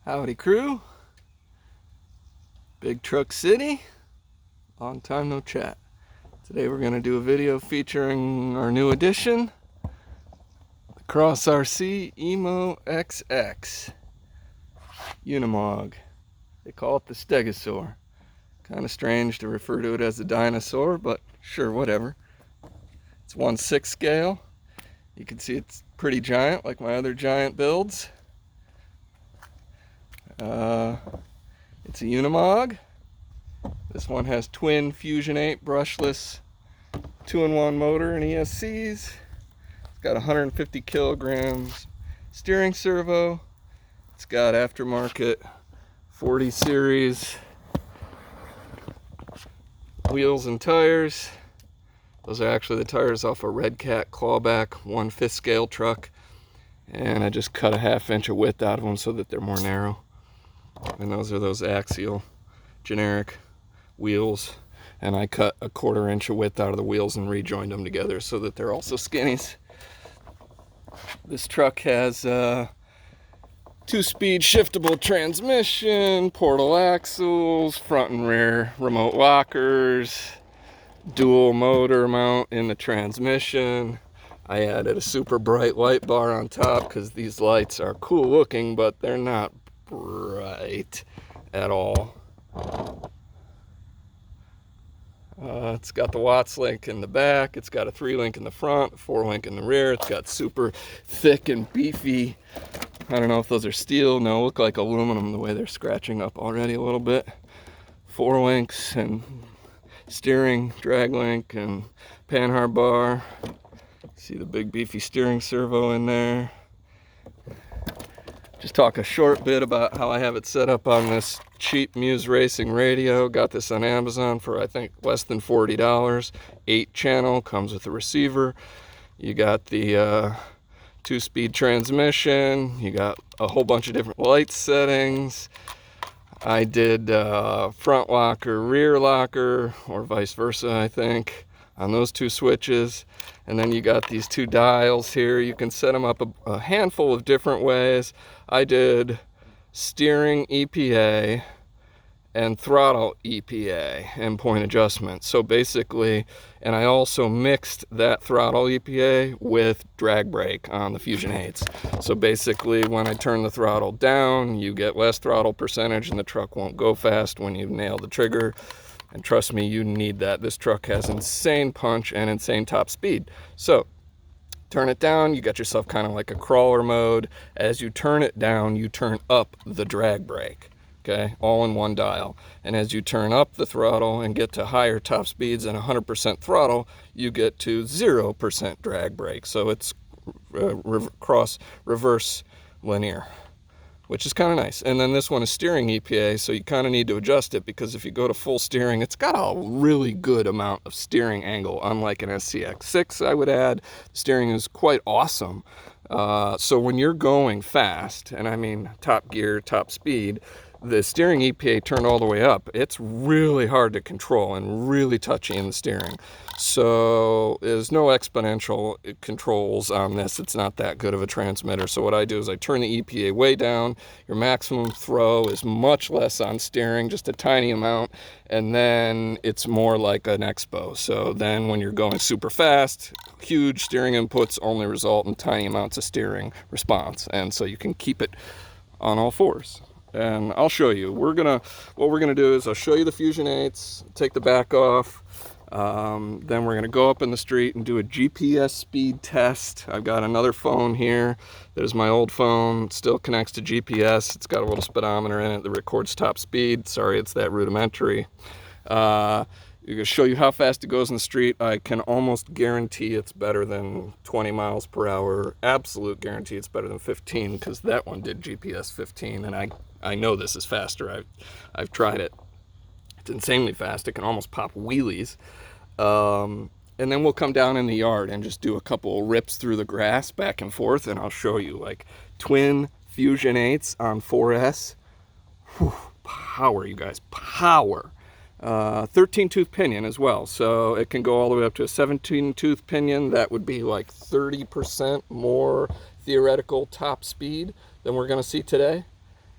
Howdy crew, Big Truck City, long time no chat. Today we're going to do a video featuring our new addition, the CrossRC EMO XX Unimog. They call it the Stegosaur. Kind of strange to refer to it as a dinosaur, but sure, whatever. It's 1/6 scale. You can see it's pretty giant like my other giant builds. It's a Unimog. This one has twin Fusion 8 brushless 2-in-1 motor and ESCs. It's got 150 kilograms steering servo. It's got aftermarket 40 series wheels and tires. Those are actually the tires off a Redcat Clawback 1/5 scale truck, and I just cut a 1/2 inch of width out of them so that they're more narrow. And those are those Axial generic wheels, and I cut a 1/4 inch of width out of the wheels and rejoined them together so that they're also skinnies. This truck has 2-speed shiftable transmission, portal axles, front and rear remote lockers, dual motor mount in the transmission. I added a super bright light bar on top because these lights are cool looking, but they're not bright at all. It's got the Watts link in the back, it's got a 3-link in the front, 4-link in the rear. It's got super thick and beefy, I don't know if those are steel, no, look like aluminum the way they're scratching up already a little bit. 4 links and steering drag link and panhard bar. See the big beefy steering servo in there. Just talk a short bit about how I have it set up on this cheap Muse Racing radio. Got this on Amazon for I think less than $40. 8-channel, comes with a receiver. You got the 2-speed transmission. You got a whole bunch of different light settings. I did front locker, rear locker, or vice versa, I think, on those 2 switches. And then you got these 2 dials here. You can set them up a handful of different ways. I did steering EPA and throttle EPA and point adjustment. So basically, and I also mixed that throttle EPA with drag brake on the Fusion 8s. So basically, when I turn the throttle down, you get less throttle percentage and the truck won't go fast when you nail the trigger. And trust me, you need that. This truck has insane punch and insane top speed. So turn it down, you got yourself kind of like a crawler mode. As you turn it down, you turn up the drag brake. Okay, all in one dial. And as you turn up the throttle and get to higher top speeds and 100% throttle, you get to 0% drag brake. So it's reverse linear, which is kind of nice. And then this one is steering EPA, so you kind of need to adjust it, because if you go to full steering, it's got a really good amount of steering angle, unlike an SCX6, I would add. The steering is quite awesome. So when you're going fast, and I mean top gear, top speed, the steering EPA turned all the way up. It's really hard to control and really touchy in the steering. So there's no exponential controls on this. It's not that good of a transmitter. So what I do is I turn the EPA way down. Your maximum throw is much less on steering, just a tiny amount. And then it's more like an Expo. So then when you're going super fast, huge steering inputs only result in tiny amounts of steering response. And so you can keep it on all 4s. And I'll show you. What we're gonna do is I'll show you the Fusion 8s, take the back off, then we're gonna go up in the street and do a GPS speed test. I've got another phone here. There's my old phone, it still connects to GPS. It's got a little speedometer in it that records top speed. Sorry, it's that rudimentary. You're gonna show you how fast it goes in the street. I can almost guarantee it's better than 20 miles per hour. Absolute guarantee it's better than 15, because that one did GPS 15, and I know this is faster. I've tried it. It's insanely fast. It can almost pop wheelies. And then we'll come down in the yard and just do a couple of rips through the grass back and forth, and I'll show you like twin Fusion 8s on 4S. Whew, power, you guys, power. 13-tooth pinion as well, so it can go all the way up to a 17-tooth pinion. That would be like 30% more theoretical top speed than we're going to see today.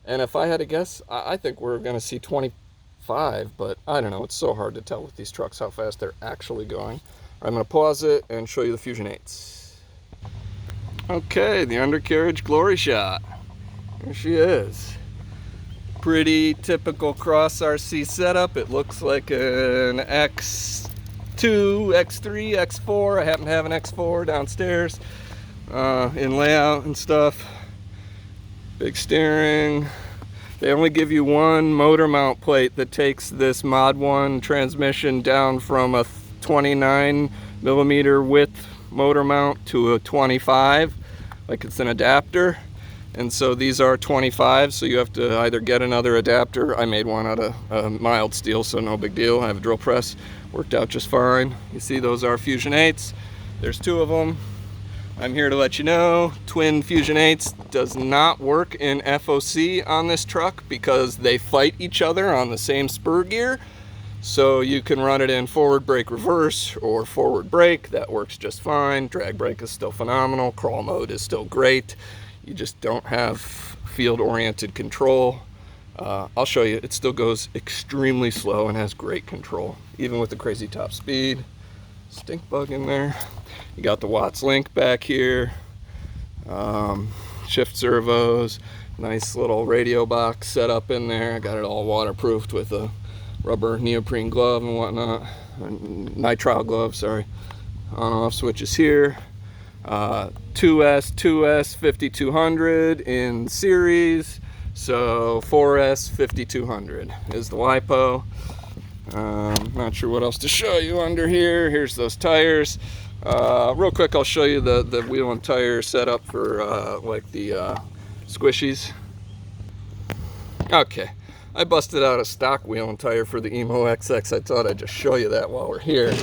And if I had to guess, I think we're going to see 25, but I don't know. It's so hard to tell with these trucks how fast they're actually going. I'm going to pause it and show you the Fusion 8s. Okay, the undercarriage glory shot. Here she is. Pretty typical CrossRC setup. It looks like an X2, X3, X4. I happen to have an X4 downstairs in layout and stuff. Big steering. They only give you one motor mount plate that takes this Mod 1 transmission down from a 29mm width motor mount to a 25, like it's an adapter. And so these are 25, so you have to either get another adapter. I made one out of mild steel, so no big deal. I have a drill press, worked out just fine. You see those are Fusion 8s. There's two of them. I'm here to let you know, twin Fusion 8s does not work in FOC on this truck because they fight each other on the same spur gear. So you can run it in forward brake reverse or forward brake. That works just fine. Drag brake is still phenomenal. Crawl mode is still great. You just don't have field-oriented control. I'll show you, it still goes extremely slow and has great control, even with the crazy top speed. Stink bug in there. You got the Watts link back here. Shift servos. Nice little radio box set up in there. I got it all waterproofed with a rubber neoprene glove and whatnot. Nitrile glove, sorry. On-off switches here. 2S 5200 in series, so 4S 5200 is the lipo. Not sure what else to show you under here. Here's those tires. Real quick, I'll show you the wheel and tire setup for like the squishies. Okay, I busted out a stock wheel and tire for the EMO XX. I thought I'd just show you that while we're here.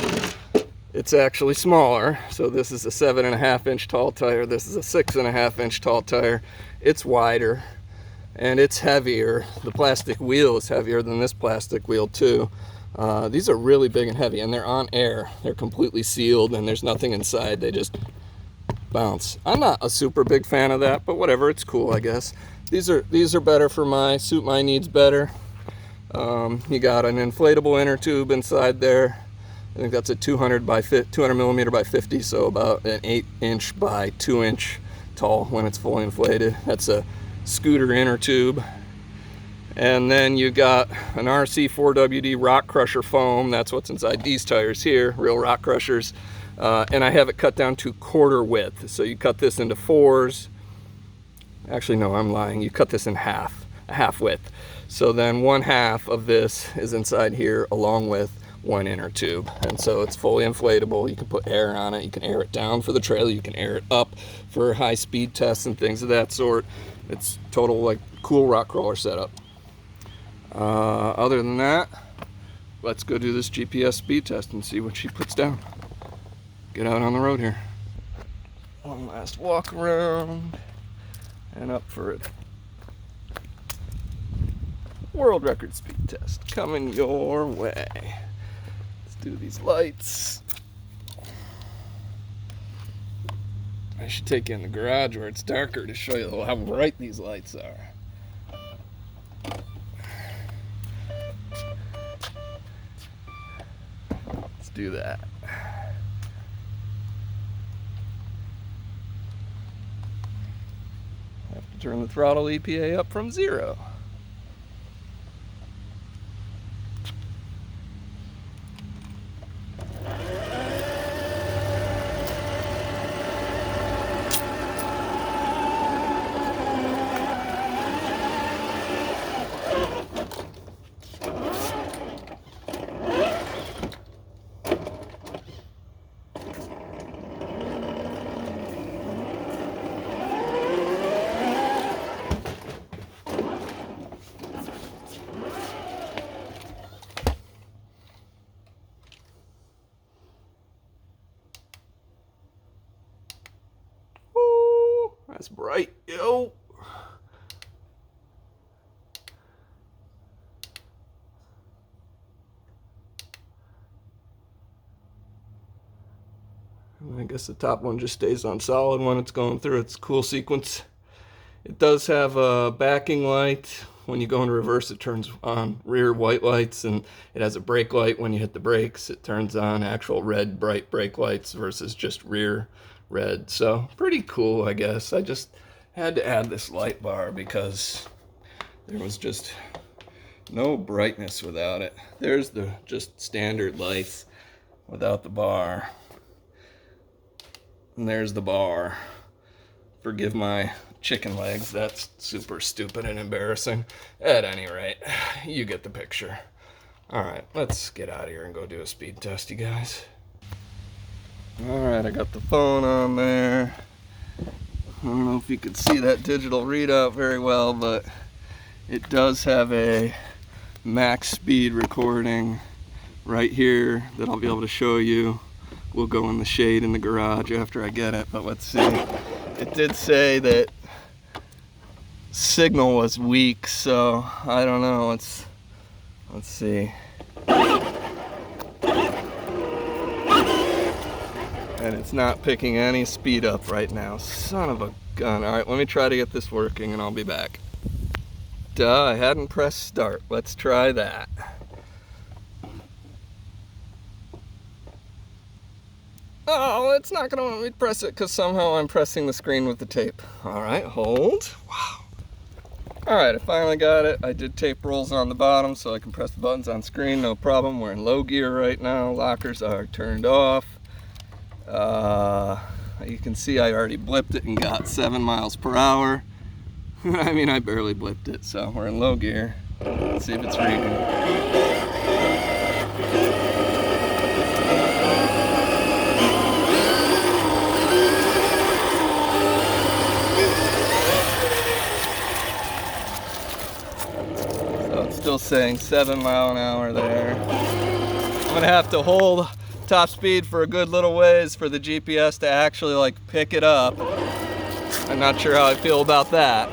It's actually smaller, so this is a 7.5 inch tall tire, this is a 6.5 inch tall tire. It's wider and it's heavier. The plastic wheel is heavier than this plastic wheel too. These are really big and heavy, and they're on air. They're completely sealed and there's nothing inside. They just bounce. I'm not a super big fan of that, but whatever, it's cool, I guess. These are better for suit my needs better. You got an inflatable inner tube inside there. I think that's a 200 millimeter by 50, so about an 8 inch by 2 inch tall when it's fully inflated. That's a scooter inner tube. And then you got an RC4WD Rock Crusher foam. That's what's inside these tires here, real rock crushers. And I have it cut down to quarter width. So you cut this into fours. Actually, no, I'm lying. You cut this in half, a half width. So then 1/2 of this is inside here along with one inner tube, and so it's fully inflatable. You can put air on it, you can air it down for the trailer, you can air it up for high speed tests and things of that sort. It's total like cool rock crawler setup. Other than that, let's go do this GPS speed test and see what she puts down. Get out on the road here. One last walk around and up for it. World record speed test coming your way. Do these lights. I should take you in the garage where it's darker to show you how bright these lights are. Let's do that. Have to turn the throttle EPA up from 0. That's bright, yo. I guess the top one just stays on solid when it's going through its cool sequence. It does have a backing light. When you go in reverse, it turns on rear white lights, and it has a brake light. When you hit the brakes, it turns on actual red bright brake lights versus just rear red. So pretty cool, I guess. I just had to add this light bar because there was just no brightness without it. There's the just standard lights without the bar. And there's the bar. Forgive my chicken legs, that's super stupid and embarrassing. At any rate, you get the picture. Alright, let's get out of here and go do a speed test, you guys. Alright, I got the phone on there. I don't know if you can see that digital readout very well, but it does have a max speed recording right here that I'll be able to show you. We'll go in the shade in the garage after I get it, but let's see. It did say that signal was weak, so I don't know. Let's see. And it's not picking any speed up right now. Son of a gun. All right, let me try to get this working and I'll be back. Duh, I hadn't pressed start. Let's try that. Oh, it's not gonna let me press it because somehow I'm pressing the screen with the tape. All right, hold. Wow. All right, I finally got it. I did tape rolls on the bottom so I can press the buttons on screen, no problem. We're in low gear right now. Lockers are turned off. You can see I already blipped it and got 7 miles per hour. I mean, I barely blipped it, so we're in low gear. Let's see if it's reading. Still saying 7 mile an hour there. I'm gonna have to hold top speed for a good little ways for the GPS to actually like pick it up. I'm not sure how I feel about that.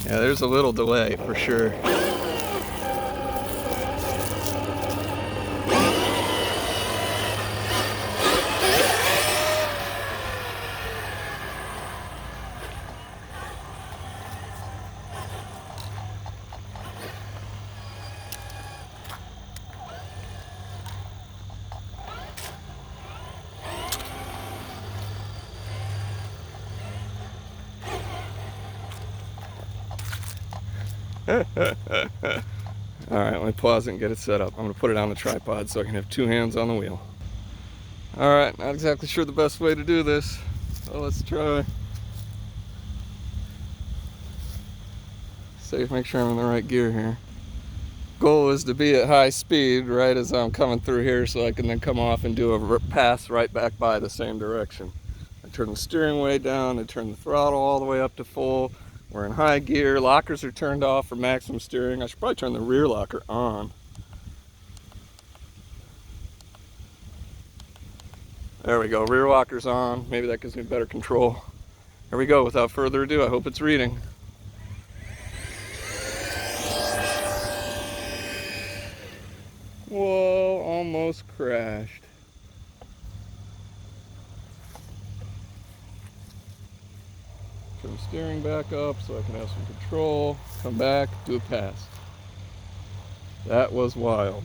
Yeah, there's a little delay for sure. Alright, let me pause it and get it set up. I'm going to put it on the tripod so I can have 2 hands on the wheel. Alright, not exactly sure the best way to do this, so let's try. Safe, make sure I'm in the right gear here. Goal is to be at high speed right as I'm coming through here so I can then come off and do a pass right back by the same direction. I turn the steering way down, I turn the throttle all the way up to full. We're in high gear, lockers are turned off for maximum steering. I should probably turn the rear locker on. There we go, rear locker's on. Maybe that gives me better control. There we go, without further ado, I hope it's reading. Whoa, almost crashed. Turn the steering back up so I can have some control. Come back, do a pass. That was wild.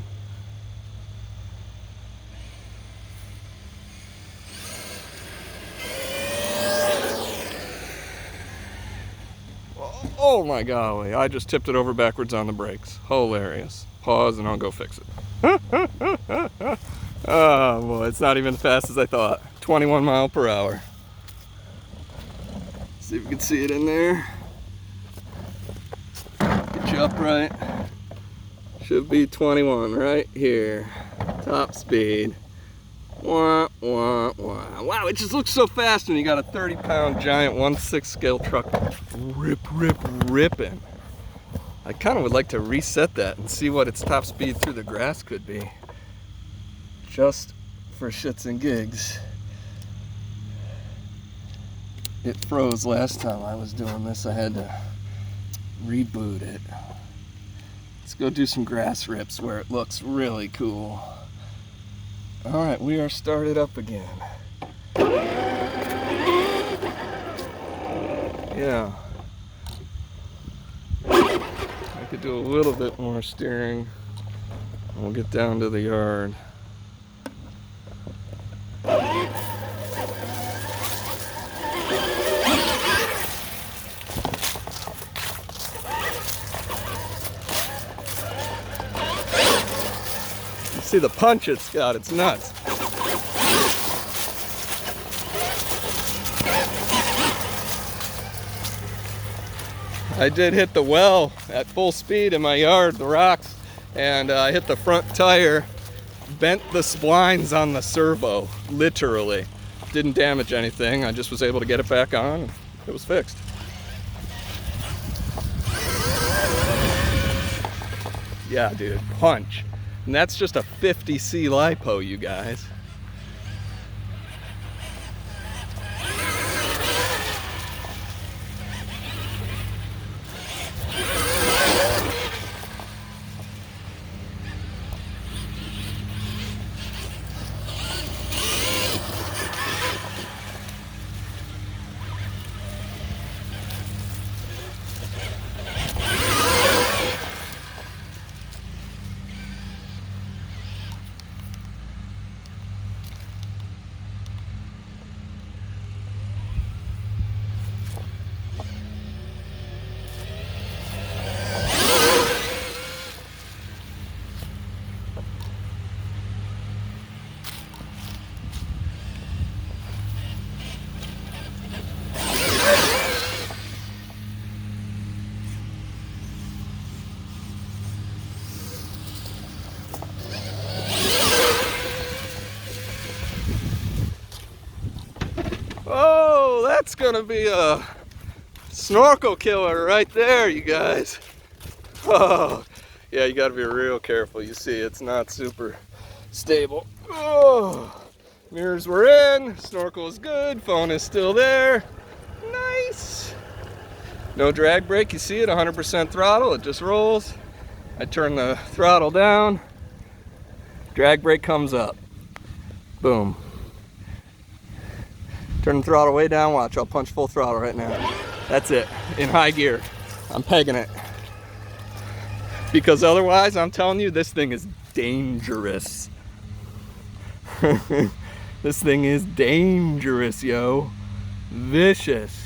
Oh my golly, I just tipped it over backwards on the brakes. Hilarious. Pause and I'll go fix it. Oh boy, it's not even as fast as I thought. 21 mile per hour. See if we can see it in there. Get you upright. Should be 21 right here. Top speed. Wah, wah, wah. Wow, it just looks so fast when you got a 30-pound giant 1/6 scale truck ripping. I kind of would like to reset that and see what its top speed through the grass could be. Just for shits and gigs. It froze last time I was doing this. I had to reboot it. Let's go do some grass rips where it looks really cool. All right, we are started up again. Yeah. I could do a little bit more steering. We'll get down to the yard. See the punch it's got, it's nuts. I did hit the well at full speed in my yard, the rocks, and I hit the front tire, bent the splines on the servo, literally. Didn't damage anything, I just was able to get it back on, and it was fixed. Yeah, dude, punch. And that's just a 50C lipo, you guys. Oh, that's gonna be a snorkel killer right there, you guys. Oh, yeah, you gotta be real careful. You see, it's not super stable. Oh, mirrors were in, snorkel is good, phone is still there. Nice. No drag brake, you see it, 100% throttle, it just rolls. I turn the throttle down, drag brake comes up. Boom. Turn the throttle way down, watch, I'll punch full throttle right now. That's it, in high gear. I'm pegging it. Because otherwise, I'm telling you, this thing is dangerous. This thing is dangerous, yo. Vicious.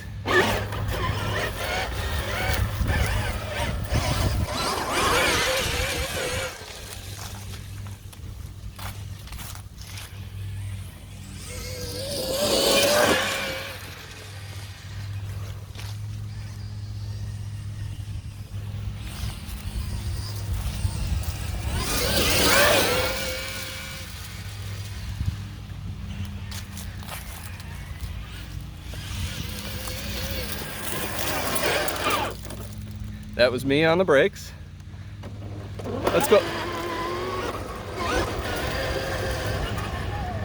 That was me on the brakes. Let's go.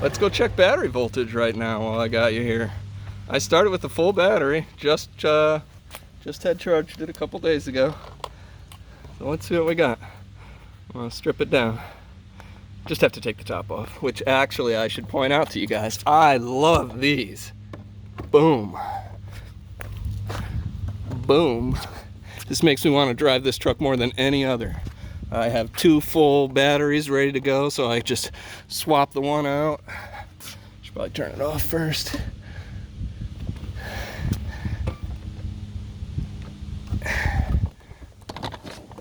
Let's go check battery voltage right now while I got you here. I started with a full battery, just had charged it a couple days ago. So let's see what we got. I'm gonna strip it down. Just have to take the top off, which actually I should point out to you guys, I love these. Boom. Boom. This makes me want to drive this truck more than any other. I have 2 full batteries ready to go, so I just swap the one out. Should probably turn it off first.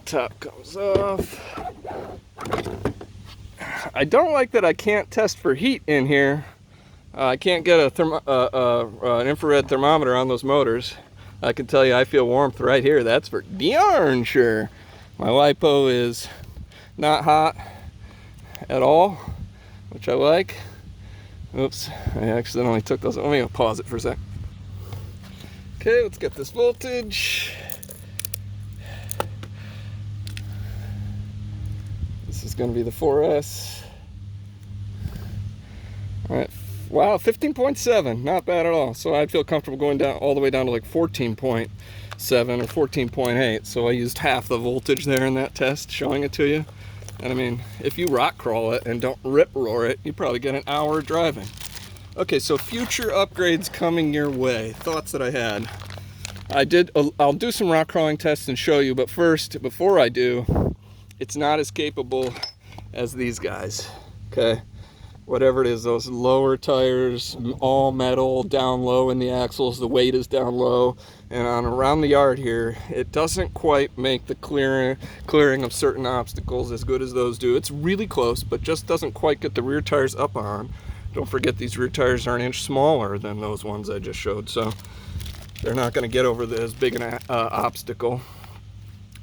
Top comes off. I don't like that I can't test for heat in here. I can't get an infrared thermometer on those motors. I can tell you I feel warmth right here. That's for darn sure. My lipo is not hot at all, which I like. Oops, I accidentally took those. Let me pause it for a sec. Okay, let's get this voltage. This is going to be the 4S. All right. Wow, 15.7, not bad at all. So I'd feel comfortable going down all the way down to like 14.7 or 14.8. So I used half the voltage there in that test, showing it to you. And I mean, if you rock crawl it and don't rip roar it, you probably get an hour driving. Okay, so future upgrades coming your way. Thoughts that I had. I'll do some rock crawling tests and show you, but first, before I do, it's not as capable as these guys, okay? Whatever it is, those lower tires, all metal, down low in the axles, the weight is down low, and on around the yard here, it doesn't quite make the clearing of certain obstacles as good as those do. It's really close, but just doesn't quite get the rear tires up on. Don't forget these rear tires are an inch smaller than those ones I just showed, so they're not going to get over as big an obstacle.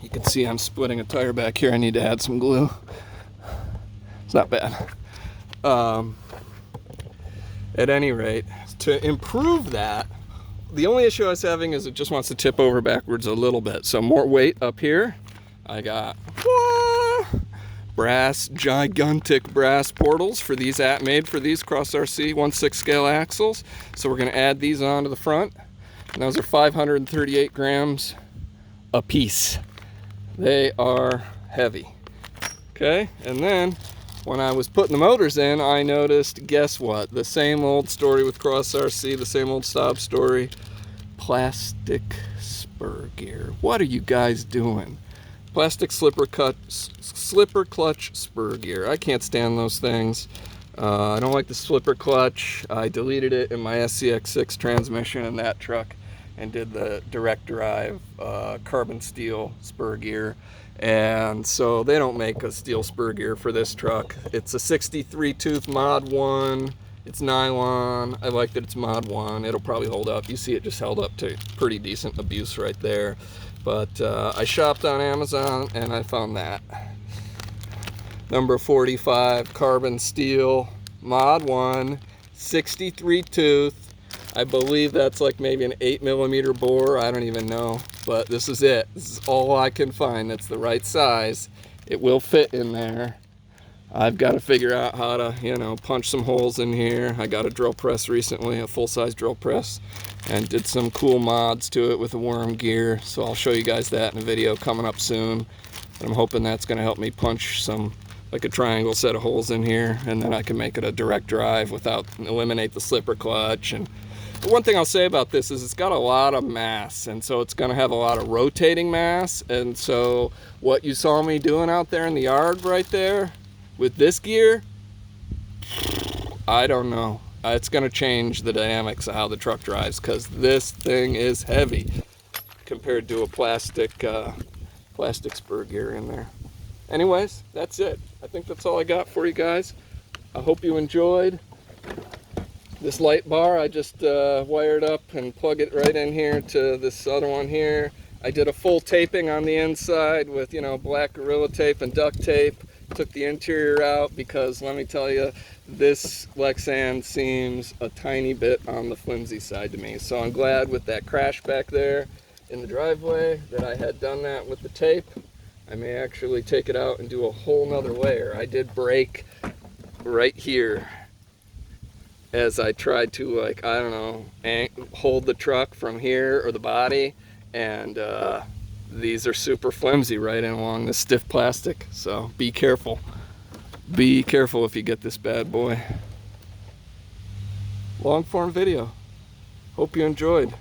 You can see I'm splitting a tire back here. I need to add some glue. It's not bad. At any rate, to improve that, the only issue I was having is it just wants to tip over backwards a little bit. So more weight up here. I got gigantic brass portals for these made for these CrossRC 1/6 scale axles. So we're going to add these onto the front. And those are 538 grams a piece. They are heavy. Okay, and then when I was putting the motors in, I noticed, guess what? The same old story with CrossRC, the same old stop story. Plastic spur gear. What are you guys doing? Plastic slipper clutch spur gear. I can't stand those things. I don't like the slipper clutch. I deleted it in my SCX6 transmission in that truck and did the direct drive carbon steel spur gear. And so they don't make a steel spur gear for this truck. It's a 63 tooth mod 1. It's nylon. I like that it's mod 1. It'll probably hold up. You see it just held up to pretty decent abuse right there. But I shopped on Amazon and I found that. Number 45 carbon steel mod 1, 63 tooth. I believe that's like maybe an 8mm bore. I don't even know, but this is it. This is all I can find that's the right size. It will fit in there. I've got to figure out how to, you know, punch some holes in here. I got a drill press recently, a full-size drill press, and did some cool mods to it with the worm gear. So I'll show you guys that in a video coming up soon. I'm hoping that's going to help me punch some, like a triangle set of holes in here, and then I can make it a direct drive without eliminate the slipper clutch. And the one thing I'll say about this is it's got a lot of mass, and so it's going to have a lot of rotating mass. And so what you saw me doing out there in the yard right there with this gear, I don't know. It's going to change the dynamics of how the truck drives, because this thing is heavy compared to a plastic spur gear in there. Anyways, that's it. I think that's all I got for you guys. I hope you enjoyed. This light bar I just wired up and plug it right in here to this other one here. I did a full taping on the inside with, you know, black Gorilla Tape and duct tape. Took the interior out because, let me tell you, this Lexan seems a tiny bit on the flimsy side to me. So I'm glad with that crash back there in the driveway that I had done that with the tape. I may actually take it out and do a whole nother layer. I did break right here as I tried to, like, I don't know, hold the truck from here or the body, and these are super flimsy right in along this stiff plastic. So be careful. Be careful if you get this bad boy. Long form video. Hope you enjoyed.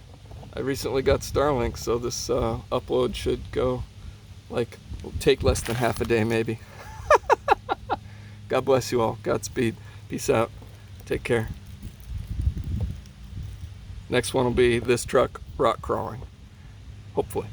I recently got Starlink, so this upload should go, like, take less than half a day maybe. God bless you all. Godspeed. Peace out. Take care. Next one will be this truck rock crawling. Hopefully.